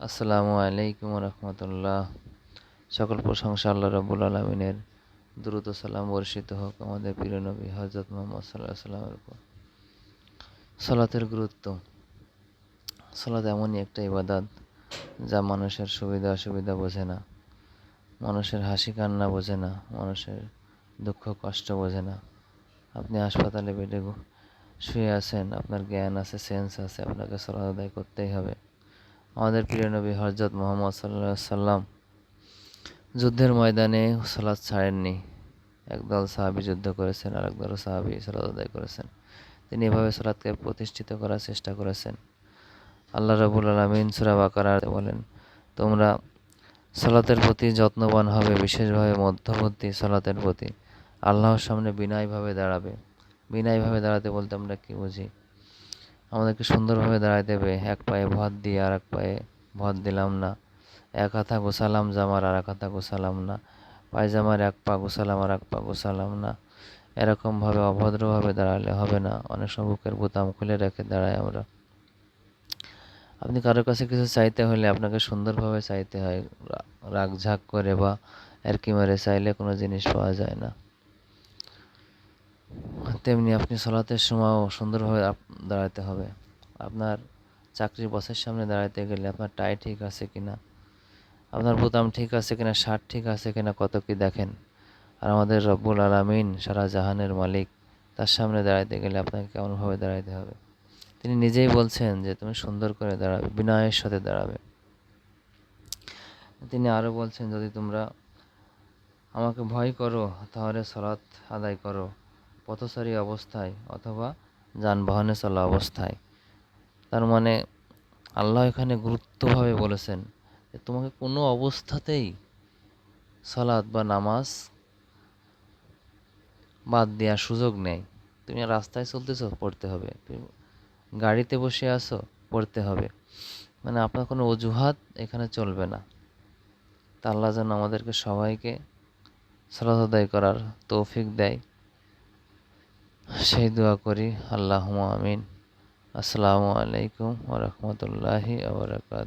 আসসালামু আলাইকুম রহমতুল্লাহ। সকল প্রশংসা আল্লাহ রাব্বুল আলামিনের। দ্রুত সালাম বর্ষিত হোক আমাদের প্রিয় নবী হযরত মুহাম্মদ সাল্লাল্লাহু আলাইহি সাল্লামের উপর। সালাতের গুরুত্ব। সালাত এমনই একটা ইবাদত যা মানুষের সুবিধা অসুবিধা বোঝে না, মানুষের হাসি কান্না বোঝে না, মানুষের দুঃখ কষ্ট বোঝে না। আপনি হাসপাতালে বেডে শুয়ে আছেন, আপনার জ্ঞান আছে, সেন্স আছে, আপনাকে সালাত আদায় করতেই হবে। আমাদের প্রিয় নবী হযরত মুহাম্মদ সাল্লাল্লাহু আলাইহি সাল্লাম যুদ্ধের ময়দানে সালাত ছাড়েননি। একদল সাহাবী যুদ্ধ করেছেন, আর একদল সাহাবী সালাত আদায় করেছেন। তিনি এভাবে সালাতকে প্রতিষ্ঠিত করার চেষ্টা করেছেন। আল্লাহ রাব্বুল আলামিন সূরা বাকারাতে বলেন, তোমরা সালাতের প্রতি যত্নবান হবে, বিশেষভাবে মধ্যবর্তী সালাতের প্রতি। আল্লাহর সামনে বিনয়ভাবে দাঁড়াবে। বিনয়ভাবে দাঁড়াতে বলতে আমরা কি বুঝি? আমাদেরকে সুন্দরভাবে দাঁড়াতে হবে, এক পায়ে ভর দিয়ে আর এক পায়ে ভর দিলাম না, এক হাতা গোছালাম জামার আর এক হাতা গোছালাম না, পায়জামার এক পা গোছালাম আর এক পা গোছালাম না। এরকমভাবে অভদ্রভাবে দাঁড়ালে হবে না। অনেক সময় বুকের বোতাম খুলে রেখে দাঁড়াই আমরা। আপনি কারোর কাছে কিছু চাইতে হলে আপনাকে সুন্দরভাবে চাইতে হয়। রাগ ঝাগ করে বা এরকি মেরে চাইলে কোনো জিনিস পাওয়া যায় না। তেমনি আপনি সালাতের সময়ও সুন্দরভাবে দাঁড়াতে হবে। আপনার চাকরির বসের সামনে দাঁড়াতে গেলে আপনার টাই ঠিক আছে কিনা, আপনার বোতাম ঠিক আছে কিনা, শার্ট ঠিক আছে কিনা, কত কি দেখেন। আর আমাদের রব্বুল আলামিন সারা জাহানের মালিক, তার সামনে দাঁড়াতে গেলে আপনাকে কেমনভাবে দাঁড়াতে হবে। তিনি নিজেই বলছেন যে তুমি সুন্দর করে দাঁড়াবে, বিনয়ের সাথে দাঁড়াবে। তিনি আরও বলছেন, যদি তোমরা আমাকে ভয় করো তাহলে সালাত আদায় করো পথচারী অবস্থায় অথবা যানবাহনে চলা অবস্থায়। তার মানে আল্লাহ এখানে গুরুত্বভাবে বলেছেন যে তোমাকে কোনো অবস্থাতেই সালাত বা নামাজ বাদ দেওয়ার সুযোগ নেই। তুমি রাস্তায় চলতেছো, পড়তে হবে। তুমি গাড়িতে বসে আছো, পড়তে হবে। মানে আপনার কোনো অজুহাত এখানে চলবে না। তা আল্লাহ যেন আমাদেরকে সবাইকে সালাত আদায় করার তৌফিক দেয়, সেই দোয়া করি। আল্লাহুম্মা আমিন। আসসালামু আলাইকুম ওয়া রাহমাতুল্লাহি ওয়া বারাকাতুহু।